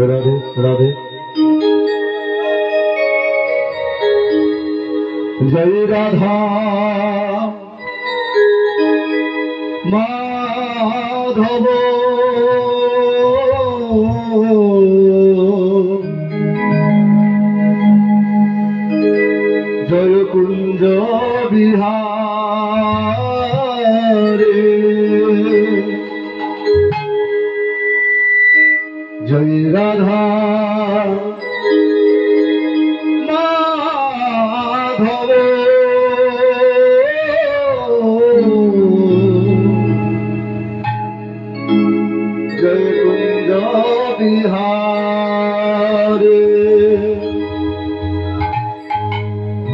রাধে রাধে জয় রাধা মাধব জয় কুঞ্জ বিহারে জয় রাধা মাধব জয় কুঞ্জ বিহারে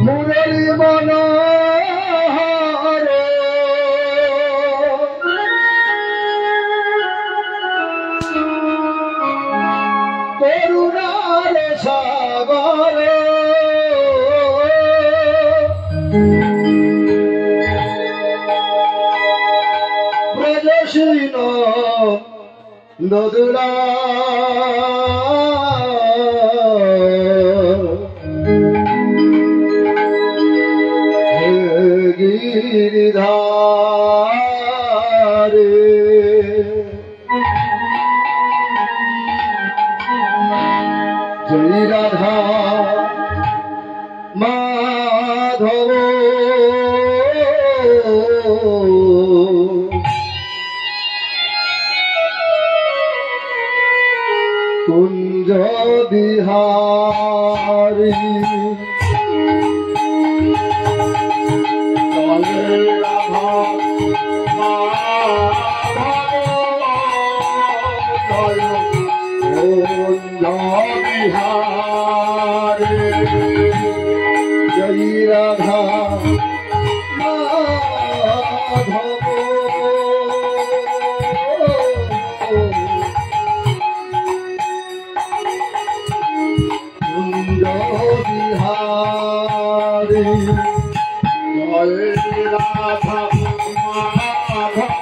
মুরলী মনোহর করুণার সাগর ব্রজসীন দদুলা গিরিধারে জয় রাধা মাধব কুঞ্জ বিহারী জয় রাধা মাধব কুঞ্জ বিহারী জয় রাধা মাধব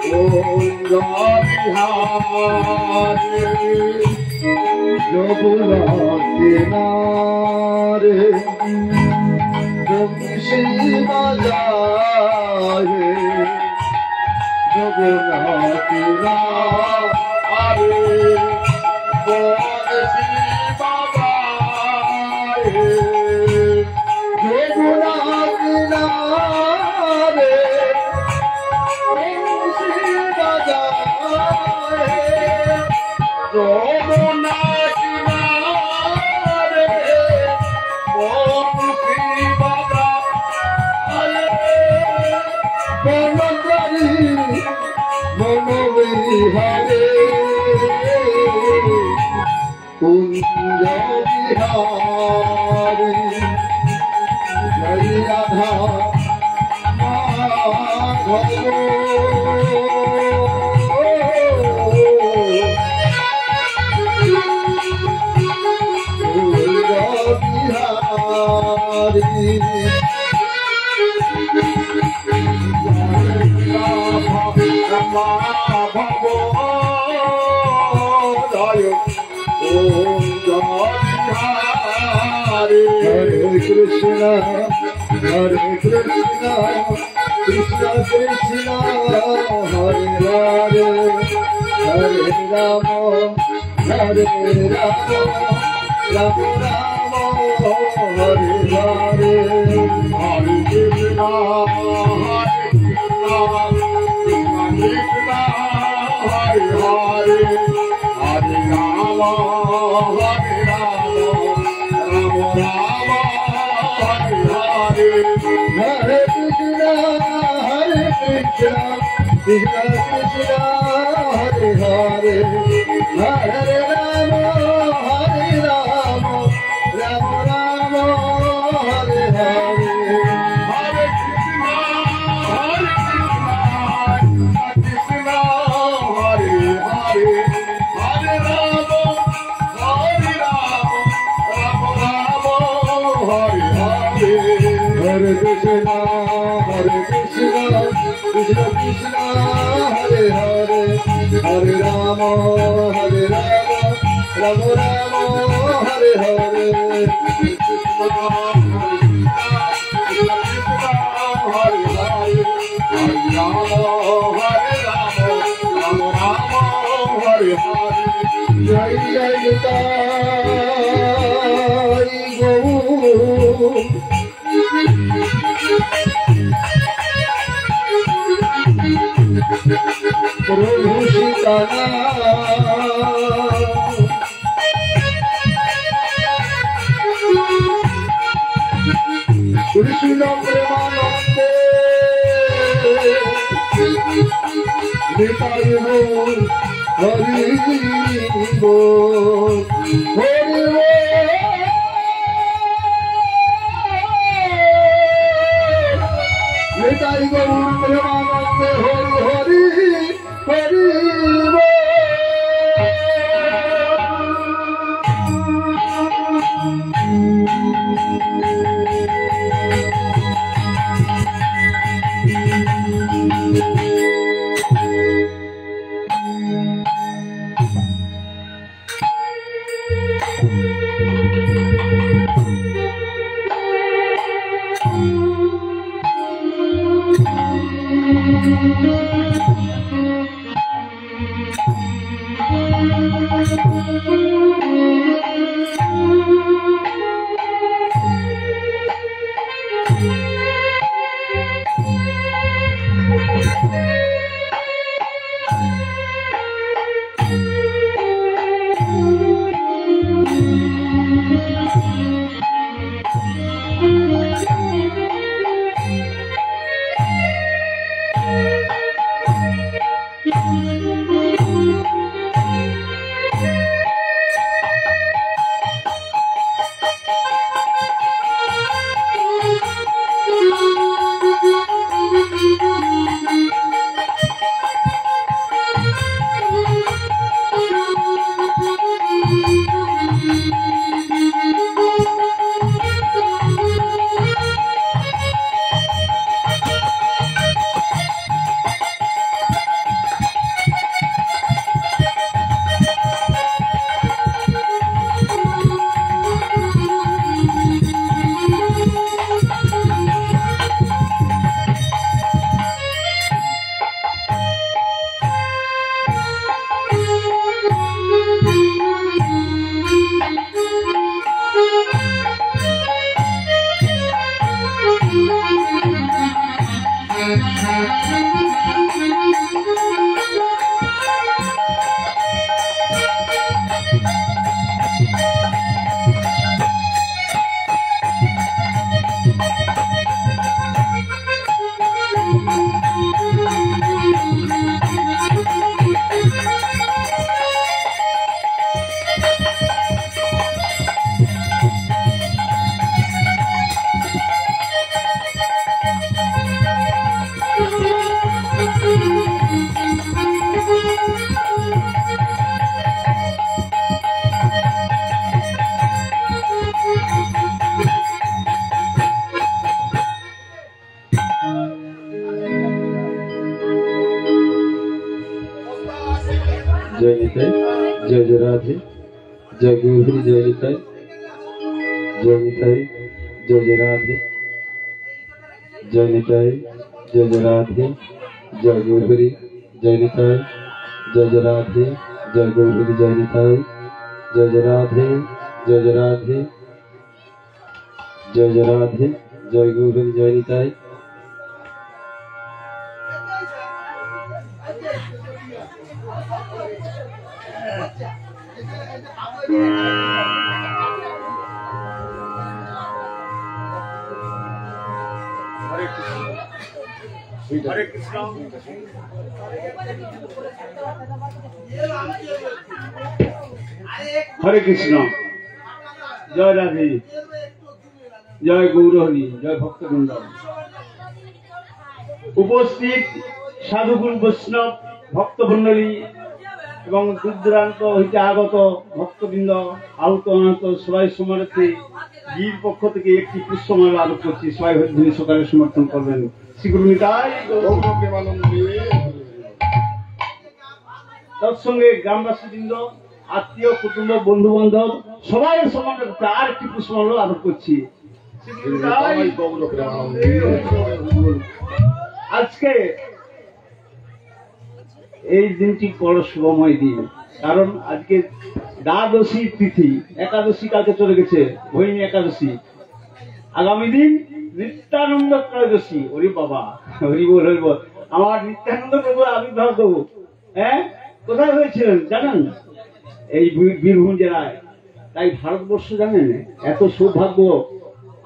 কুঞ্জ বিহারী যমুনা কিনারে বংশী বাজায়ে যমুনা কিনারে বংশী বাজায়ে যমুনা কিনারে বংশী বাজায়ে যমুনা হরে কুঞ্জ বিহারী জয় রাধা মাধব কুঞ্জ বিহারী মাধব জয় কুঞ্জ বিহারী হরে Krishna Krishna Krishna Hare Hare Hare Ram Ram Ram Hare Hare Hare Krishna Hare Hare Hare Rama Hare Rama Rama Rama Hare Hare Hare Krishna Hare Krishna Krishna Krishna Hare Hare Hare Rama Hare Rama Rama Rama Hare Hare Hare Krishna, Krishna Krishna, Hare Hare. Hare Rama, Hare Rama, Rama Rama, Hare Hare. Jai Jai Nitai Gaur. Prabhu Sitaram Krishna Premanande Nitai Gaur Hari Bol Hari Bol Nitai Gaur Premanande Hari Hari Hari जय निताई जय जय राधे जय गुरुहरि जय निताई जय निताई जय जय राधे जय निताई जय जय राधे जय गुरुहरि जय निताई जय जय राधे जय गुरुहरि जय निताई जय जय राधे जय जय राधे जय जय राधे जय गुरुहरि जय निताई हरे कृष्ण हरे कृष्ण जय राधे जय गौरहरि जय भक्तवृंद उपस्थित साधुगुरु वैष्णव भक्तमंडली एवं दूर दूरान्त हইতে আগত ভক্তবৃন্দ আহত অনাহত সবাই সমারোহে গীর পক্ষ থেকে একটি পুষ্পমালা আরোপ করছি সবাই হরিধ্বনি সকালে সমর্থন করবেন শ্রী গুরু নিতাই গৌর প্রেমানন্দে তৎসঙ্গে গ্রামবাসীবৃন্দ, আত্মীয় কুটুম্ব, বন্ধু বান্ধব সবাই সম্মানের করতে আর একটি পুষ্পমাল্য আরোপ করছি। আজকে এই দিনটি বড় শুভময় দিন, কারণ আজকে দ্বাদশী তিথি, একাদশী কালকে চলে গেছে, ভৈমী একাদশী। আগামী দিন নিত্যানন্দ ত্রয়োদশী। ওরে বাবা, হরি বল হরি বল। আমার নিত্যানন্দ প্রভুর আবির্ভাব দেবো। হ্যাঁ, কোথায় হয়েছিলেন জানেন? এই বীরভূম জেলায়। তাই ভারতবর্ষ জানেন এত সৌভাগ্য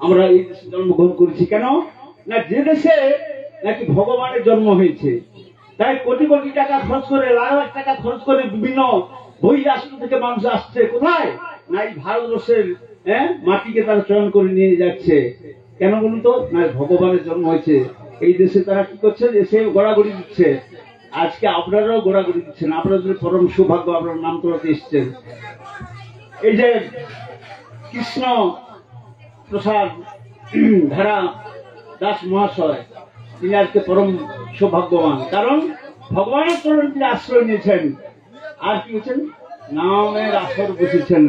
আমরা এই দেশে জন্মগ্রহণ করেছি। কেন না, যে দেশে নাকি ভগবানের জন্ম হয়েছে, তাই কোটি কোটি টাকা খরচ করে, লাখ লাখ টাকা খরচ করে বিভিন্ন বই রাষ্ট্র থেকে মানুষ আসছে। কোথায় না, এই ভারতবর্ষের মাটিকে তারা চয়ন করে নিয়ে যাচ্ছে। কেন বলুন তো? না, ভগবানের জন্ম হয়েছে এই দেশে। তারা কি করছে? এসে গোড়াগড়ি দিচ্ছে। আজকে আপনারাও গোড়াগড়ি দিচ্ছেন। আপনাদের পরম সৌভাগ্য, আপনার নাম তোলাতে এসছেন। এই যে কৃষ্ণ প্রসাদ ধারা দাস মহাশয়, তিনি আজকে পরম সৌভাগ্যবান, কারণ ভগবানের চরণ তিনি আশ্রয় নিয়েছেন। আর কি হচ্ছেন? নামের আসর বসেছেন।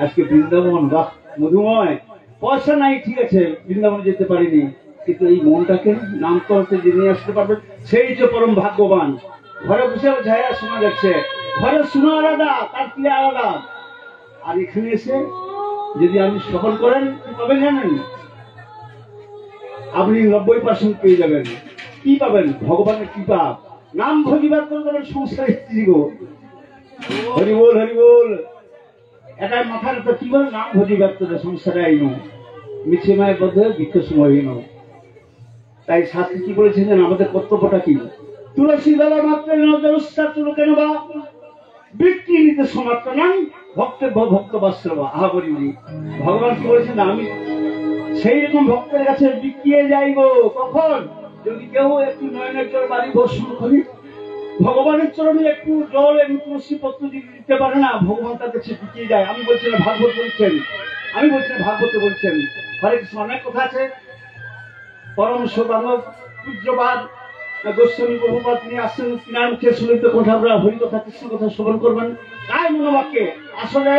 আজকে বৃন্দাবন, বাহ মধুময়। পয়সা নাই ঠিক আছে, বৃন্দাবনে যেতে পারিনি, কিন্তু এই মনটাকে নাম করতে যে নিয়ে আসতে পারবেন, সেই যে পরম ভাগ্যবান। ঘরে বসে ঝায়া শোনা যাচ্ছে, ঘরে শোনা আলাদা, তার ক্রিয়া আলাদা। আর এখানে এসে যদি আপনি সফল করেন, কি পাবেন জানেন? আপনি 90% পেয়ে যাবেন। কি পাবেন? ভগবানের কৃপা। নাম ভজিবার করে যাবেন সংসারে। হরি বল হরি বল। এটাই মাথার তো কি বল? নাম ভজিবার করে সংসারে আইন মিছে মায়ের মধ্যে বৃক্ষ সময়হীন। তাই শাস্ত্রী কি বলেছেন যেন আমাদের কর্তব্যটা কি? তুলসী দলা মাত্র নজরস্তা তুল কেন বা বৃত্তি নিতে সমাপ্ত নাই, ভক্তের ভক্ত বাস্তবা। আহা বলি বলি, ভগবান কি বলেছেন? আমি সেই রকম ভক্তের কাছে বিকিয়ে যাইব। কখন? যদি কেউ একটু নয়নের জল বাড়ি বর্ষণ করি, ভগবানের চরণে একটু জল এবং তুলসী পত্র দিতে পারে না, ভগবান তার কাছে বিকিয়ে যায়। আমি বলছি না, ভাগবত বলছেন, আমি বলছি ভাগবত বলছেন। হরে কৃষ্ণ। অনেক কথা আছে। পরম সৌভাগ্য পূজ্যবাদ গোস্বামী প্রভুপাদ তিনি আসছেন, তিনার মুখে শুনিতে কথা আমরা হরি কথা কৃষ্ণ কথা শ্রবণ করবেন। তাই মনোবাক্যে আসলে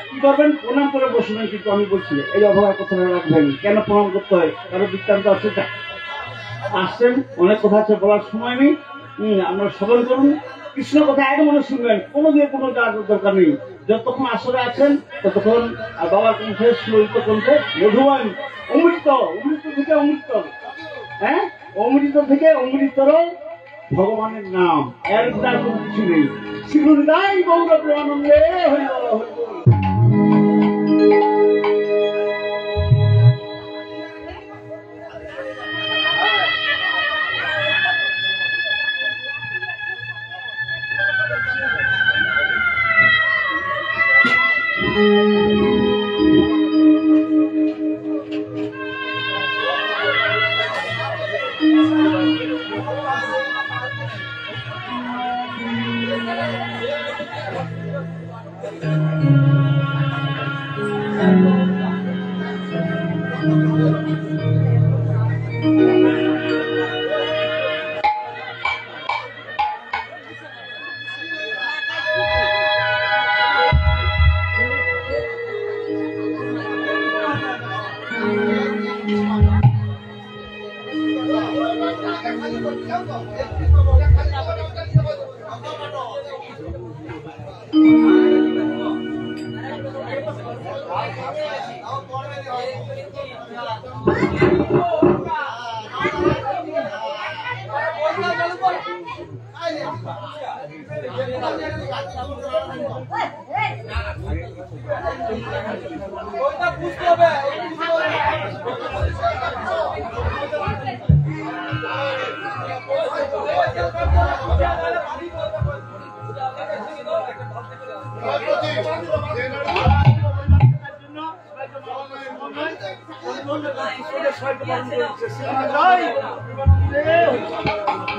কি করবেন? প্রণাম করে বসবেন। কিন্তু আমি বলছি এই অভাবের কথাটা রাখবেন। কেন প্রণাম করতে হয়? কারো বৃত্তান্ত আছে, আসছেন, অনেক কথা আছে, বলার সময় নেই। আমরা শ্রবণ করুন, কৃষ্ণ কথা এক মনে শুনবেন, কোনো দিয়ে কোনো যাওয়ার দরকার নেই। যতক্ষণ আসরে আছেন ততক্ষণ বাবার কণ্ঠে, সুললিত কণ্ঠে মধুময় অমৃত, অমৃত থেকে অমৃত, হ্যাঁ অমৃত থেকে অমৃতর ভগবানের নাম, এর তার কোনো কিছু নেই। শ্রীগুরুদাই গৌর প্রেমানন্দে হরি বল হরি বল।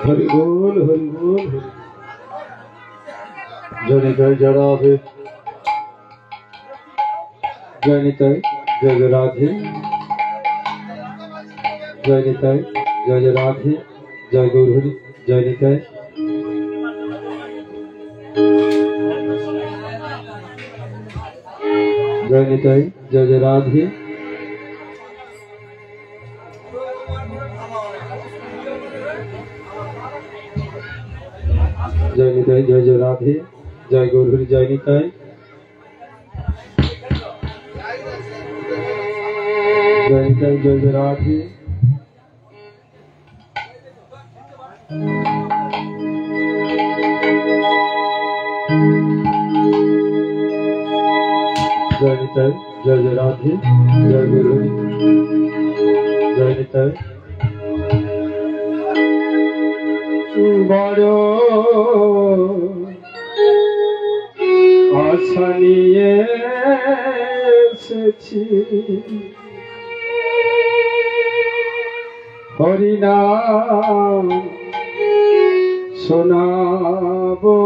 हरि बोल हरि बोल। जय निताय जय राधे, जय निताय जय जय राधे, जय निताय जय जय राधे, जय गौर हरि, जय निताय। जय निताई जय जय राधे जय निताई जय जय राधे जय गौरहरि जय निताई जय निताई जय जय राधे जय निताई जय जय राधे जय गौरहरि जय निताई बड़ आशा निये एसेছি हरि नाम শোনাবো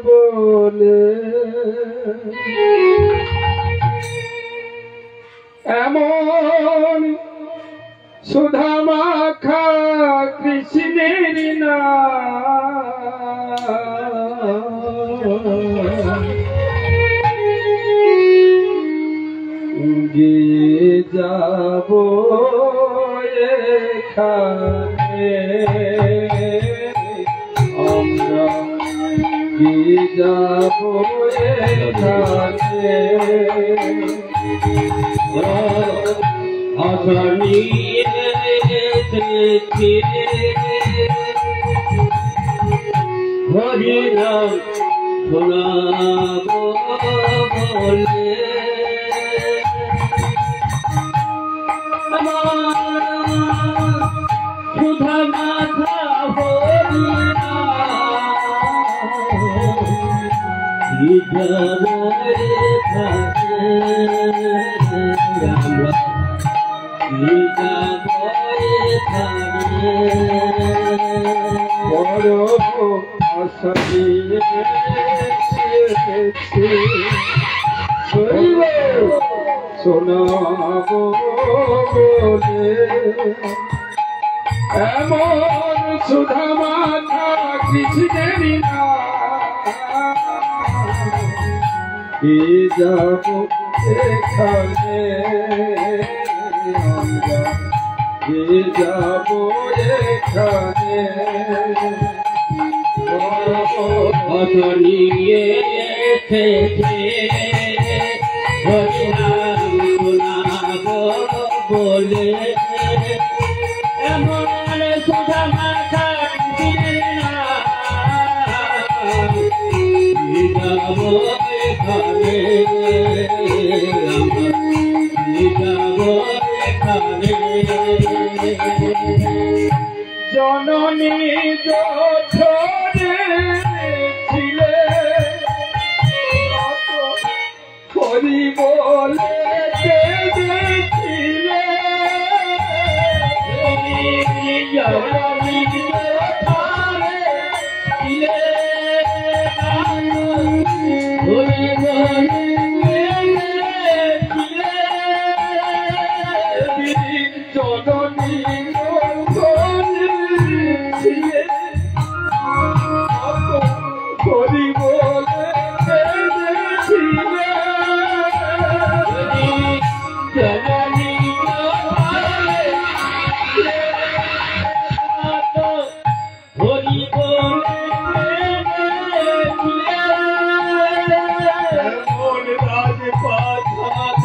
বলে এমন সুধা মাখা কৃষ্ণের নাম গিয়ে যাব এখানে আমরা গিয়ে যাব এখানে আশা নিয়ে এসেছি হরি নাম শোনাবো বলে সুধা মাথা হরি বড় আশা নিয়ে এসেছি শোনাবো বলে এমন সুধা মাথা কৃষ্ণের নাম যাব এখানে আমরা যাব এখানে আশা নিয়ে এসেছি হরি নাম শোনাবো বলে এমন সুধা মাথা কৃষ্ণের নাম যাব এখানে যাব এখানে জননী দোছরে ছিলে হরি বলে দেখছিলে জননী দোছরে ছিলে হরি বলে জননী হরি বলে জননী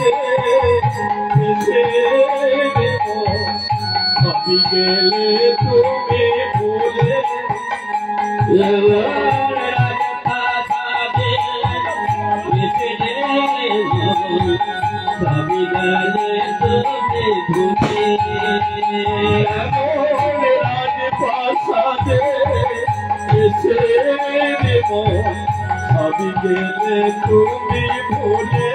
হরি বলে রাজ পাঠাতে আমি গেলে তুমি বলে রাজ পাঠাতে এসে আমি গেলে তুমি বলে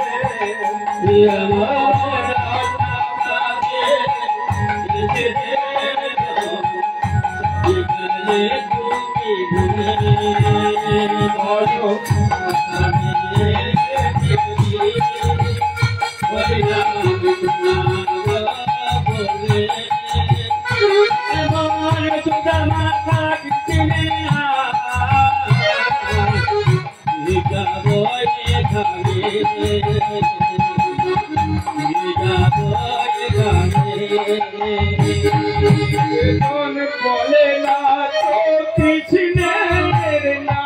বলে না তো কৃষ্ণের না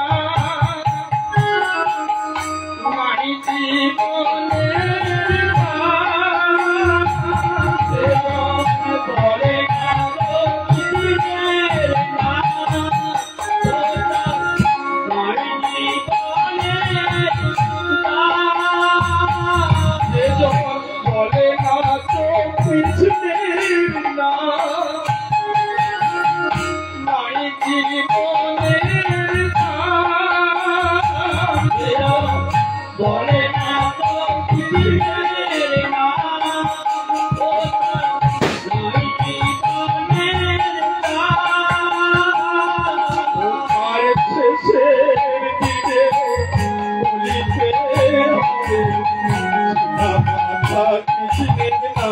মাই জীবনের বলে না তো কৃষ্ণের না মাই জীবনের বলে না তো কৃষ্ণের না মাই জীবনের বলে না তো কৃষ্ণের না মাই জীবনের আর শেষের দিকে বলিতে কৃষ্ণের না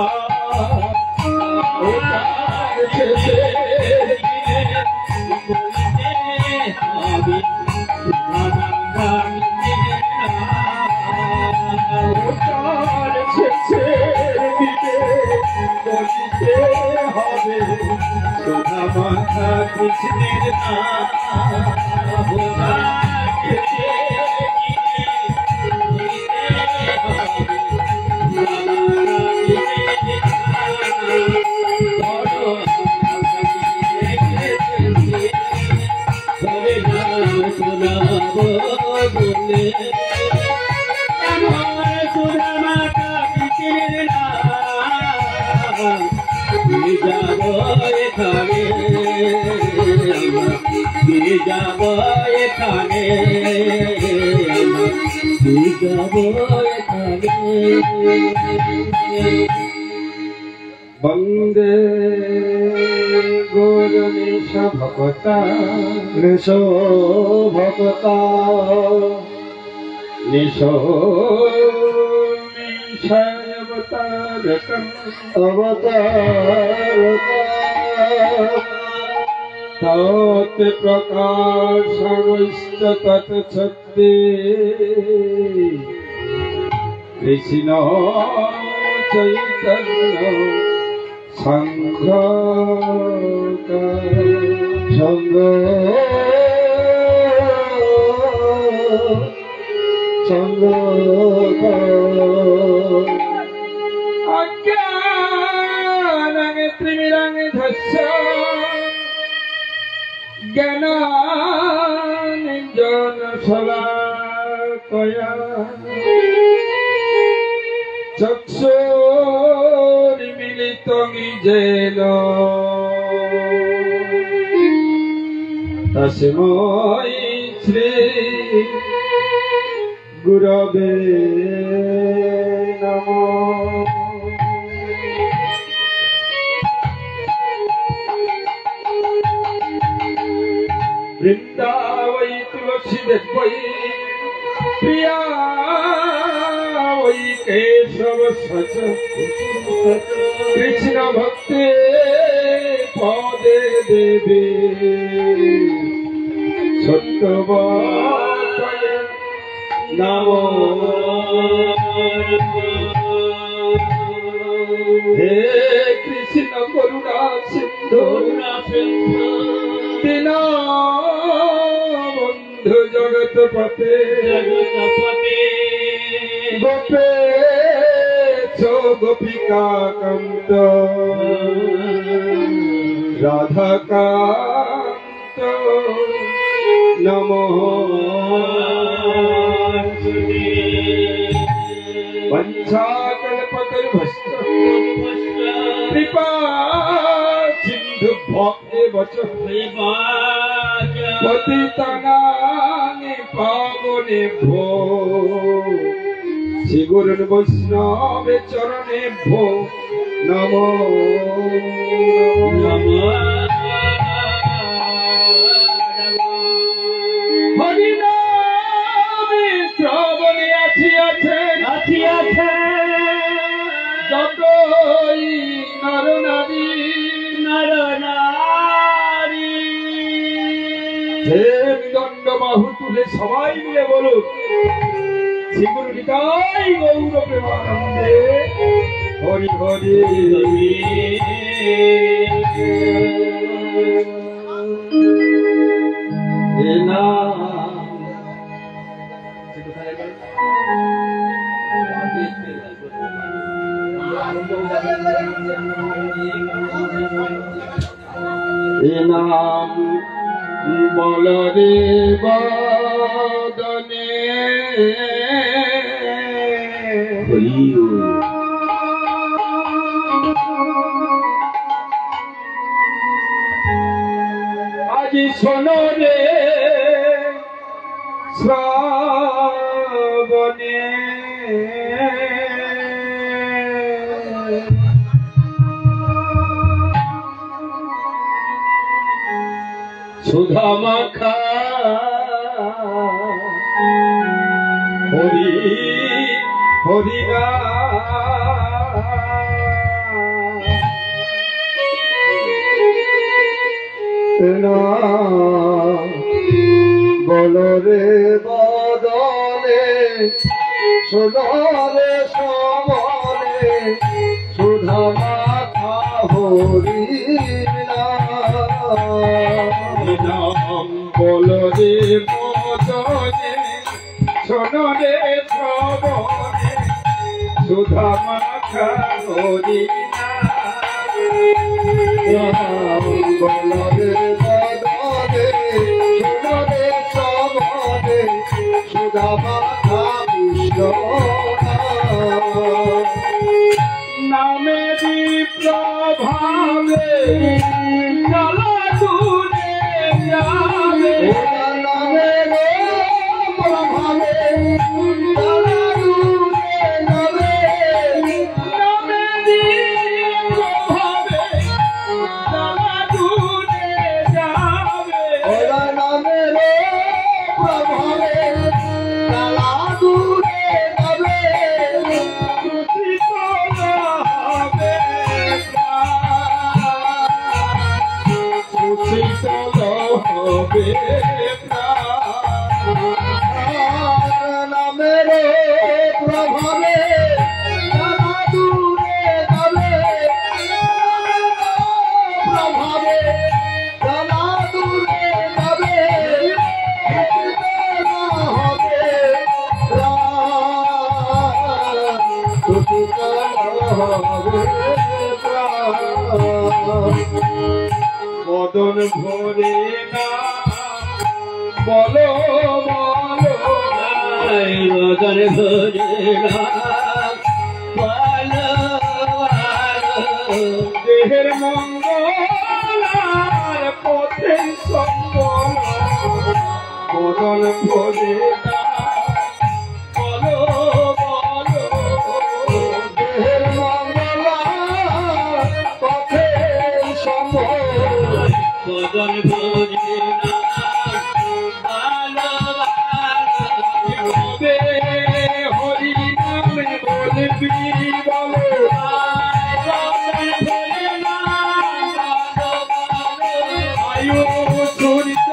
কৃষ্ণের যাব এখানে যাব এখানে বন্দে গুরু নিশ ভগতা নিশো তৎ প্রকাশমস্ত তৎসত্যে কৃষ্ণ চৈতন্য সংঘ অজ্ঞানাঙ্গে ত্রিমিরাঙ্গে ধস্য জ্ঞানাঞ্জন শলাকয়া চক্ষুর্মিলিতং যেন তস্मै শ্রী গুরবে নমঃ। বৃন্দাবৈ তুলসী দেবৈ প্রিয়া ওই কেশব সচ কৃষ্ণ ভক্তে পদে দেবে সত্যবতয়ে নমো। হে কৃষ্ণ করুণা সিন্ধু দীনবন্ধু জগৎপতে গোপেশ গোপিকা কান্ত রাধাকান্ত নমঃ। वंशाकल्पतरुभ्यश्च कृपा सिन्धुभ्यो एव च पतितानां पावनेभ्यो श्रीगुरुन् वैष्णवे चरणेभ्यो नमो नमः। হরিনামে শ্রবণে আছিয়াছে যতই নর নারী হে দণ্ড বাহু তুলে সবাই মিলে বলুন শ্রীগুরু নিতাই গৌর প্রেমানন্দে হরি হরি হরি। নাম বলরে বদনে আজি শোনো রে শ্রাবণে সুধা মাখা হরি হরি বলরে বদলে সুধরে সমলে সুধা মাখা হরি বলরে বদলে সোনরে শ্রবণে সুধা মাখা হরি বলরে বদলে সোনরে শ্রবণে সুধা মাখা কৃষ্ণ নামে প্রভাবে চলা দূরে যাবে নামে প্রভাবে চলা দূরে যাবে নামে প্রভাবে চলা দূরে যাবে ওরা নামে প্রভাবে চলা দূরে যাবে নামের প্রভাবে যারা দূরে যাবে প্রভাবে যারা দূরে যাবে মদন ভরে না বলো বলো মদন ভরে না বলো দেহের মঙ্গল আর পথে সম্বল মদন ভরে না বলো বলো দেহের মঙ্গল পথে সম্বল মদন ভরে না হরি নামে বলবি বলো আয়ু সূর্য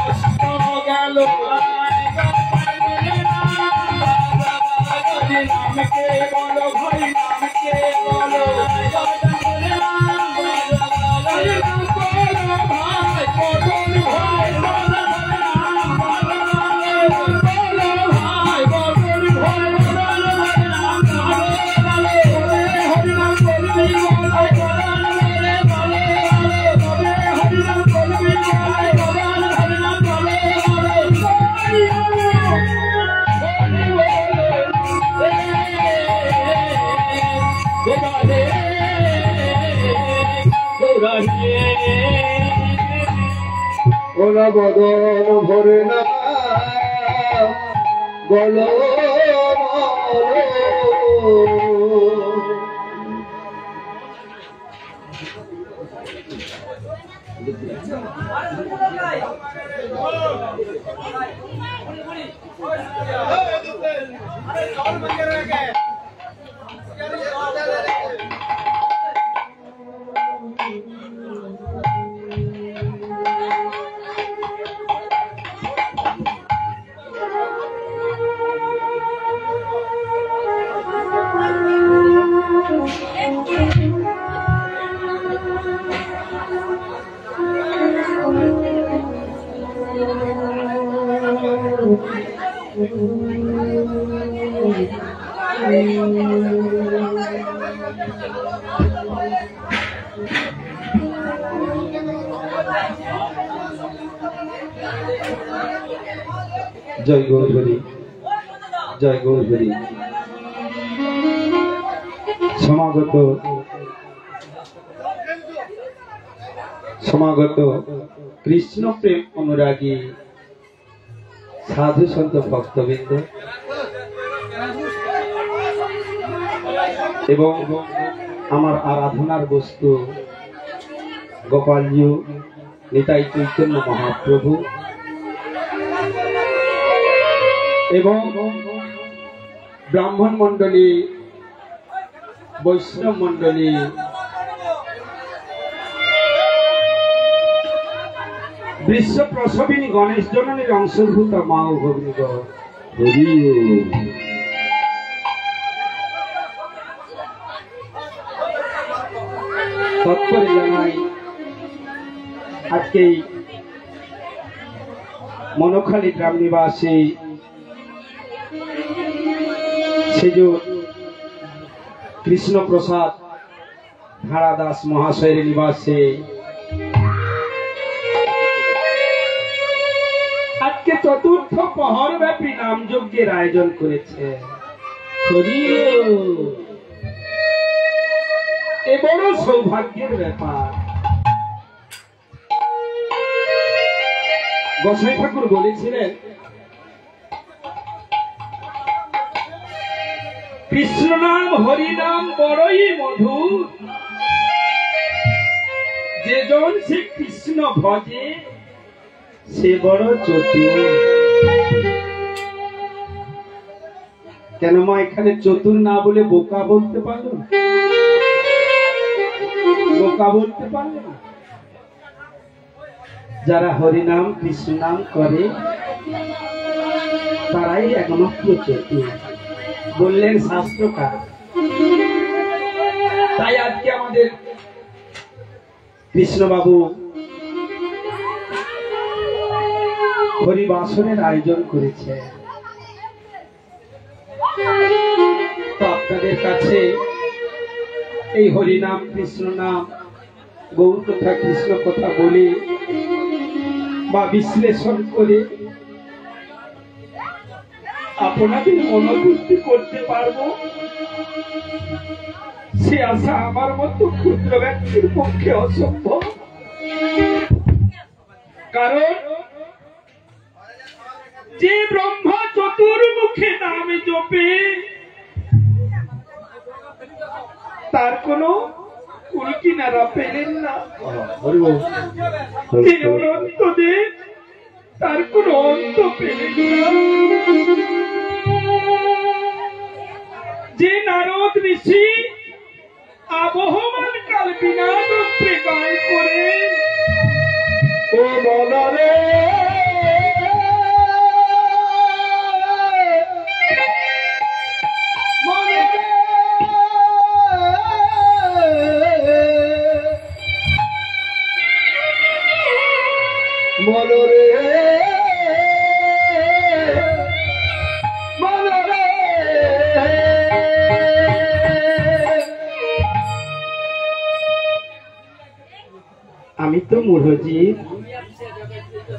অস্ত গেল নামকে বলো ভাই নামকে বলো ওরা বদন ভরে না বলো জয় গৌরহরি, জয় গৌরহরি। সমাগত কৃষ্ণ প্রেম অনুরাগী সাধু সন্ত ভক্তবৃন্দ এবং আমার আরাধনার বস্তু গোপালজি, নিতাই চৈতন্য মহাপ্রভু এবং ব্রাহ্মণ মন্ডলী, বৈষ্ণব মন্ডলী, বিশ্ব প্রসবিনী গণেশ জননীর অংশভূত মা ও ভগ্নীগণ, তৎপরে জানাই আজকে মনোখালী গ্রাম নিবাসী সেজো কৃষ্ণ প্রসাদ ধারা দাস মহাশয়ের নিবাসে আজকে চতুর্থ প্রহর ব্যাপী নাম যজ্ঞের আয়োজন করেছে। এ বড় সৌভাগ্যের ব্যাপার। গোসাই ঠাকুর বলেছিলেন, কৃষ্ণ নাম হরি নাম বড়ই মধুর, যে জন সে কৃষ্ণ ভজে সে বড় চতুর। কেন মা এখানে চতুর না বলে বোকা বলতে পারলো না? বোকা বলতে পারলো না? যারা হরিনাম কৃষ্ণ নাম করে তারাই একমাত্র চতুর বললেন শাস্ত্রকার। তাই আজকে আমাদের কৃষ্ণবাবু হরিবাসনের আয়োজন করেছে। তো আপনাদের কাছে এই হরিনাম কৃষ্ণ নাম গৌর কথা কৃষ্ণ কথা বলে বা বিশ্লেষণ করে আপনাদের মনোবৃত্তি করতে পারবো, সে আশা আমার মতো ক্ষুদ্র ব্যক্তির পক্ষে অসম্ভব। কারণ যে ব্রহ্মা চতুর্মুখে নাম জপে তার কোনো কুল কিনারা পেলেন না। যে অনন্ত দেব তার কোনো অন্ত পেলেন না। যে নারদ ঋষি আবহমান কাল বিনা যন্ত্রে গান করে ও বলরে আমি তো মূঢ়জি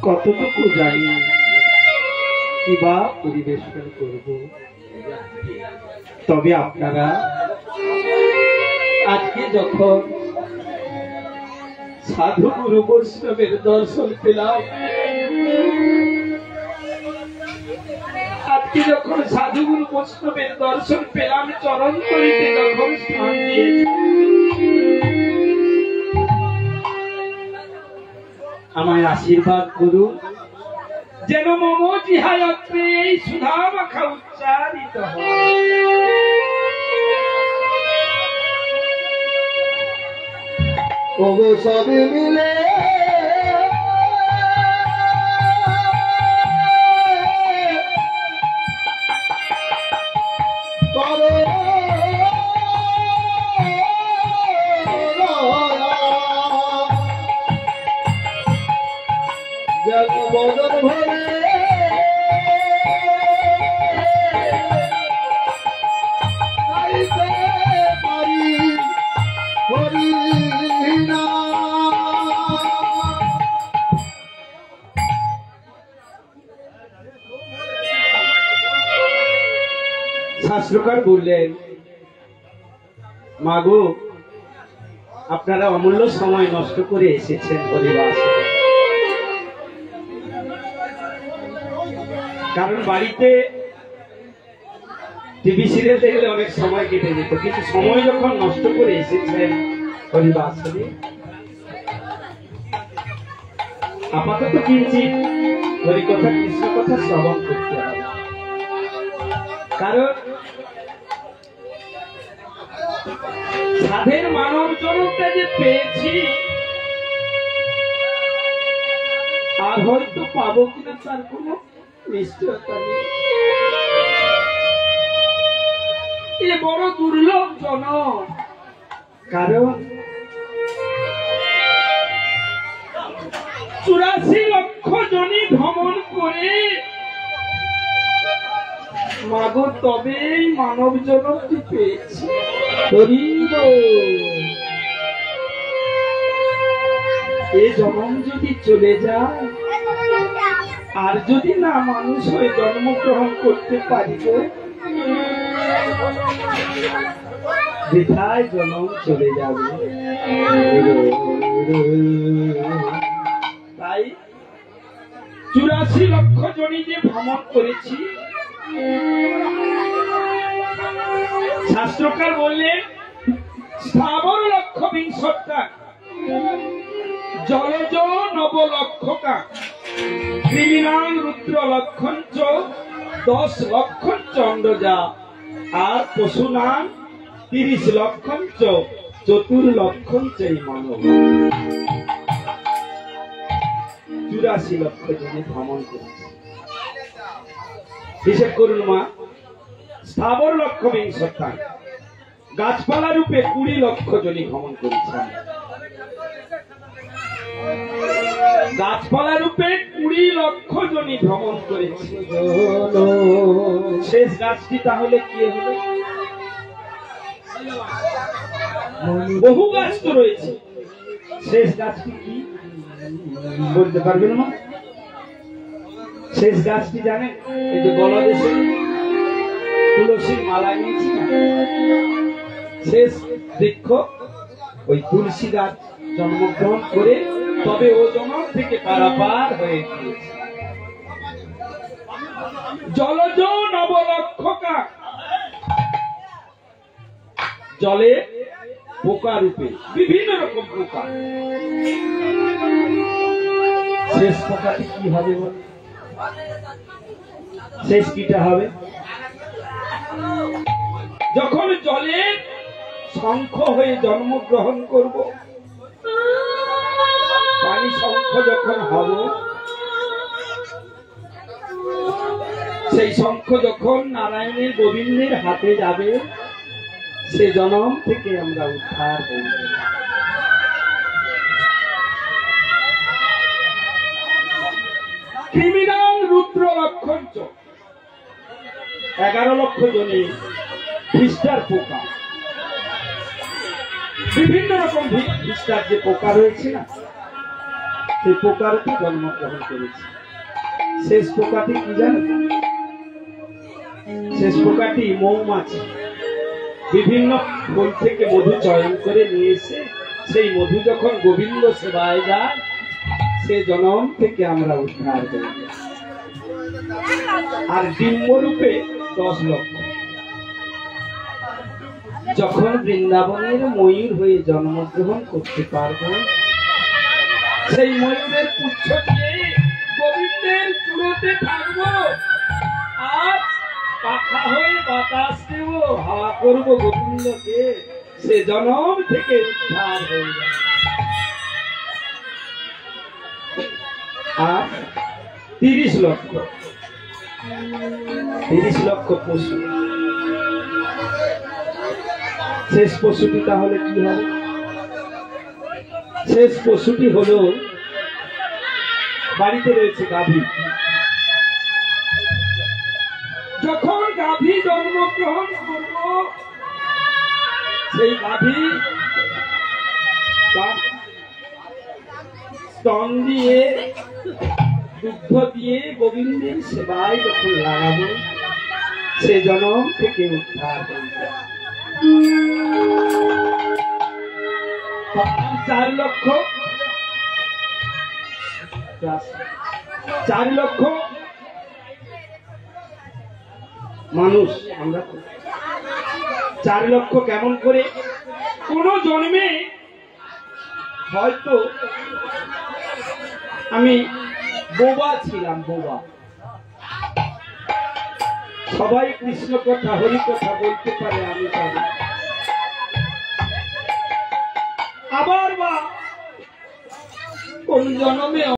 কতটুকু জানি কিবা পরিবেশন করব, তবে আপনারা আজকে যখন সাধু গুরু বৈষ্ণবের দর্শন পেলাম, আজকে যখন সাধু গুরু বৈষ্ণবের দর্শন পেলাম, চরণ করিতে যখন স্থান দিয়েছি, আমায় আশীর্বাদ করুন যেন মম জিহায়ত্রে এই সুধা মাখা উচ্চারিত হয়। সবে মিলে বদন ভরে শাস্ত্রকার বললেন, মাগো আপনারা অমূল্য সময় নষ্ট করে এসেছেন পরিবার, কারণ বাড়িতে টিভি সিরিয়াল দেখলে অনেক সময় কেটে যেত, কিন্তু সময় যখন নষ্ট করে এসেছেন পরিবার, আপাতত কিঞ্চিত হরিকথা কৃষ্ণ কথা শ্রবণ করতে হবে। কারণ সাধের মানব জনতা যে পেয়েছি, আর হয়তো পাবো কিনা তার কোনো নিশ্চয়তা নেই। এ বড় দুর্লভ জনক, কারণ 84 লক্ষ জনি ভ্রমণ করে মাগো তবেই মানব জনকটি পেয়েছি। এ জনম যদি চলে যায়, আর যদি না মানুষ হয়ে জন্মগ্রহণ করতে পারিব, বৃথায় জনম চলে যাবে। তাই 84 লক্ষ জনি যে ভ্রমণ করেছি, শাস্ত্রকার বললেন স্থাবর লক্ষ বিংশটা, জলজ নব লক্ষকা, ক্রিমিনাল রুদ্র লক্ষণ 10 লক্ষণ চন্দ্রজা, আর পশু নাম 30 লক্ষণ 4 লক্ষণ চাই মানব। 84 লক্ষ জনে ভ্রমণ করেছে। হিসেব করুন মা, স্থাবর লক্ষ বিংশটা, গাছপালা রূপে 20 লক্ষ জনে ভ্রমণ করেছেন। গাছপালা রূপে 20 লক্ষ জনে ভ্রমণ করেছে। শেষ গাছটি তাহলে কি হলো? বহু গাছ তো রয়েছে, শেষ গাছটি কি বলতে পারবেন না? শেষ গাছটি জানেন? এই যে বাংলাদেশে তুলসীর মালা নিয়েছি না, শেষ বৃক্ষ ওই তুলসী গাছ জন্মগ্রহণ করে তবে ও জন্ম থেকে পারাপার হয়ে গিয়েছে। জলজ নবলক্ষকা, জলে পোকা রূপে বিভিন্ন রকম পোকা। শেষ পোকাটি কি হবে বল? শেষ কিটা হবে? যখন জলে শঙ্খ হয়ে জন্মগ্রহণ করব, পানি শঙ্খ যখন হব, সেই শঙ্খ যখন নারায়ণের গোবিন্দের হাতে যাবে, সে জন্ম থেকে আমরা উদ্ধার হব। ক্রিমিনাল রুদ্র লক্ষণ 11 লক্ষ জনে খ্রিস্টার পোকা, বিভিন্ন রকম খ্রিস্টার যে পোকা রয়েছে না, সেই পোকার উপর জন্মগ্রহণ করেছে। শেষ পোকাটি কি জানেন? শেষ পোকাটি মৌমাছি বিভিন্ন ফুল থেকে মধু চয়ন করে নিয়ে এসে সেই মধু যখন গোবিন্দ সেবায় যায়, সে জন্ম থেকে আমরা উদ্ধার করি। আর ডিম্বরূপে 10 লক্ষ, যখন বৃন্দাবনের ময়ূর হয়ে জন্মগ্রহণ করতে পারব, সেই ময়ূরের পুচ্ছ দিয়ে গোবিন্দের চূড়োতে থাকব, আর পাখা হয়ে বাতাস দেব, হাওয়া করব গোবিন্দকে, সে জন্ম থেকে উদ্ধার হয়ে যাবে। আর 30 লক্ষ পশু। শেষ পশুটি তাহলে কি হবে? শেষ পশুটি হলো, বাড়িতে রয়েছে গাভী, যখন গাভী জন্মগ্রহণ করব, সেই গাভী স্তন দিয়ে দুগ্ধ দিয়ে গোবিন্দের সেবায় যখন লাগাবো, সে জনম থেকে উদ্ধার হইবে। 4 লক্ষ মানুষ আমরা 4 লক্ষ কেমন করে? কোন জন্মে হয়তো আমি বোবা ছিলাম, বোবা। সবাই কৃষ্ণ কথা হরি কথা বলতে পারে, আমি পারি। আবার বা কোন জন্মে